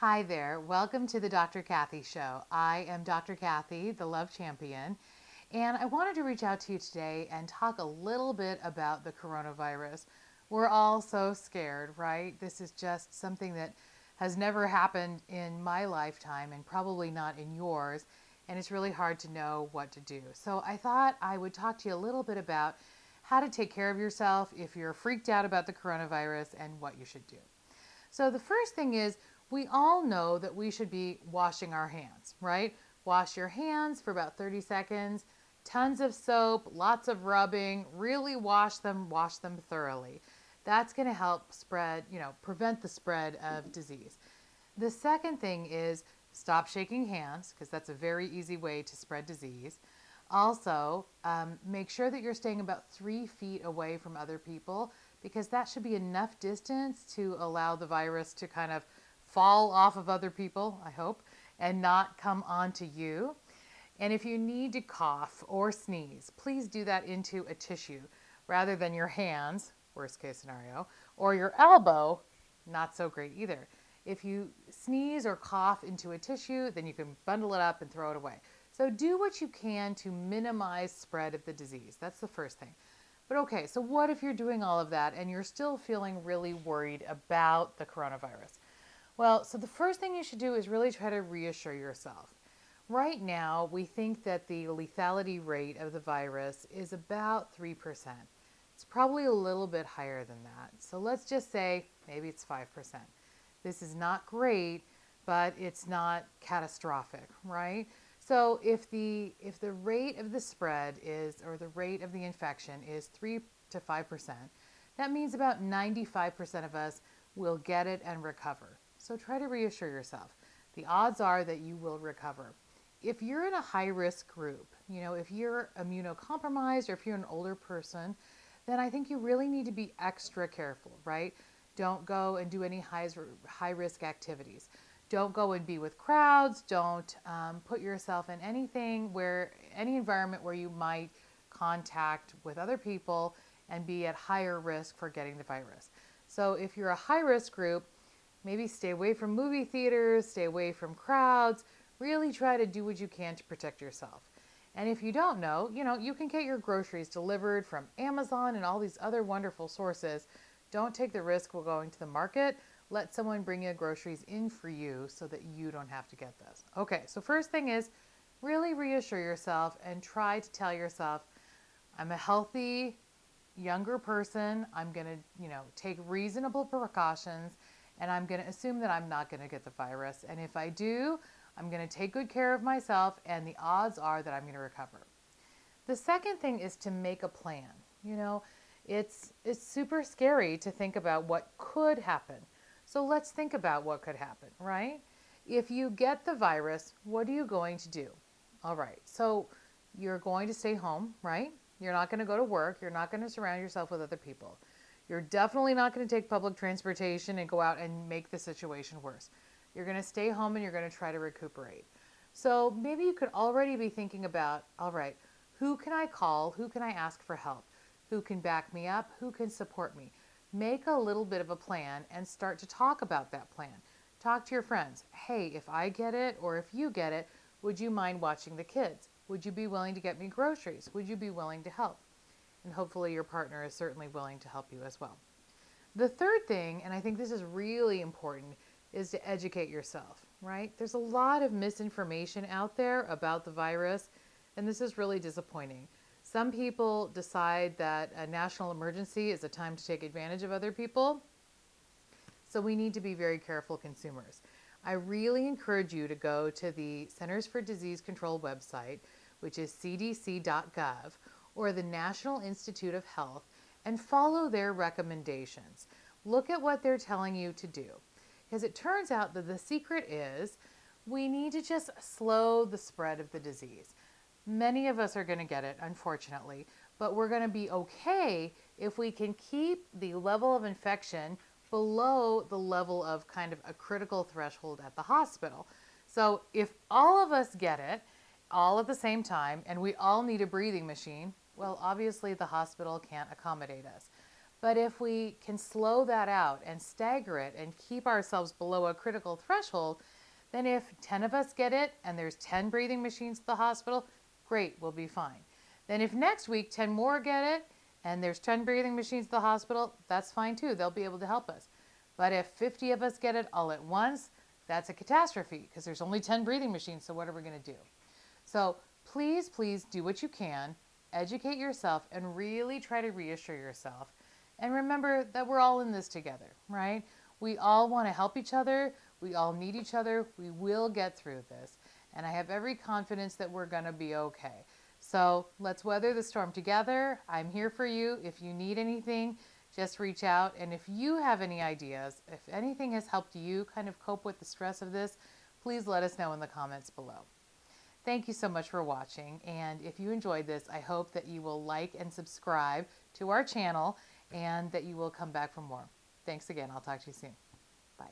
Hi there. Welcome to the Dr. Kathy Show. I am Dr. Kathy, the Love Champion, and I wanted to reach out to you today and talk a little bit about the coronavirus. We're all so scared, right? This is just something that has never happened in my lifetime and probably not in yours, and it's really hard to know what to do. So I thought I would talk to you a little bit about how to take care of yourself if you're freaked out about the coronavirus and what you should do. So the first thing is we all know that we should be washing our hands, right? Wash your hands for about 30 seconds, tons of soap, lots of rubbing, really wash them thoroughly. That's going to help prevent the spread of disease. The second thing is stop shaking hands because that's a very easy way to spread disease. Also, make sure that you're staying about 3 feet away from other people because that should be enough distance to allow the virus to kind of fall off of other people, I hope, and not come onto you. And if you need to cough or sneeze, please do that into a tissue rather than your hands, worst case scenario, or your elbow, not so great either. If you sneeze or cough into a tissue, then you can bundle it up and throw it away. So do what you can to minimize spread of the disease. That's the first thing. But okay, so what if you're doing all of that and you're still feeling really worried about the coronavirus? Well, so the first thing you should do is really try to reassure yourself. Right now, we think that the lethality rate of the virus is about 3%. It's probably a little bit higher than that. So let's just say maybe it's 5%. This is not great, but it's not catastrophic, right? So if the rate of the spread is, or the rate of the infection is 3 to 5%, that means about 95% of us will get it and recover. So try to reassure yourself. The odds are that you will recover. If you're in a high-risk group, if you're immunocompromised or if you're an older person, then I think you really need to be extra careful, right? Don't go and do any high-risk activities. Don't go and be with crowds. Don't put yourself in any environment where you might contact with other people and be at higher risk for getting the virus. So if you're a high-risk group, maybe stay away from movie theaters, stay away from crowds, really try to do what you can to protect yourself. And if you don't know, you can get your groceries delivered from Amazon and all these other wonderful sources. Don't take the risk of going to the market. Let someone bring your groceries in for you so that you don't have to get this. Okay, so first thing is really reassure yourself and try to tell yourself, I'm a healthy, younger person. I'm going to, take reasonable precautions and I'm going to assume that I'm not going to get the virus. And if I do, I'm going to take good care of myself and the odds are that I'm going to recover. The second thing is to make a plan. It's super scary to think about what could happen. So let's think about what could happen, right? If you get the virus, what are you going to do? All right, so you're going to stay home, right? You're not going to go to work. You're not going to surround yourself with other people. You're definitely not going to take public transportation and go out and make the situation worse. You're going to stay home and you're going to try to recuperate. So maybe you could already be thinking about, all right, who can I call? Who can I ask for help? Who can back me up? Who can support me? Make a little bit of a plan and start to talk about that plan. Talk to your friends. Hey, if I get it or if you get it, would you mind watching the kids? Would you be willing to get me groceries? Would you be willing to help? And hopefully your partner is certainly willing to help you as well. The third thing, and I think this is really important, is to educate yourself, right? There's a lot of misinformation out there about the virus, and this is really disappointing. Some people decide that a national emergency is a time to take advantage of other people, so we need to be very careful consumers. I really encourage you to go to the Centers for Disease Control website, which is cdc.gov, or the National Institute of Health, and follow their recommendations. Look at what they're telling you to do. Because it turns out that the secret is we need to just slow the spread of the disease. Many of us are going to get it, unfortunately, but we're going to be okay if we can keep the level of infection below the level of kind of a critical threshold at the hospital. So if all of us get it all at the same time and we all need a breathing machine, well, obviously the hospital can't accommodate us. But if we can slow that out and stagger it and keep ourselves below a critical threshold, then if 10 of us get it and there's 10 breathing machines at the hospital, great, we'll be fine. Then if next week 10 more get it and there's 10 breathing machines at the hospital, that's fine too. They'll be able to help us. But if 50 of us get it all at once, that's a catastrophe because there's only 10 breathing machines, so what are we going to do? So please, please do what you can, educate yourself, and really try to reassure yourself. And remember that we're all in this together, right? We all want to help each other. We all need each other. We will get through this. And I have every confidence that we're going to be okay. So let's weather the storm together. I'm here for you. If you need anything, just reach out. And if you have any ideas, if anything has helped you kind of cope with the stress of this, please let us know in the comments below. Thank you so much for watching. And if you enjoyed this, I hope that you will like and subscribe to our channel and that you will come back for more. Thanks again. I'll talk to you soon. Bye.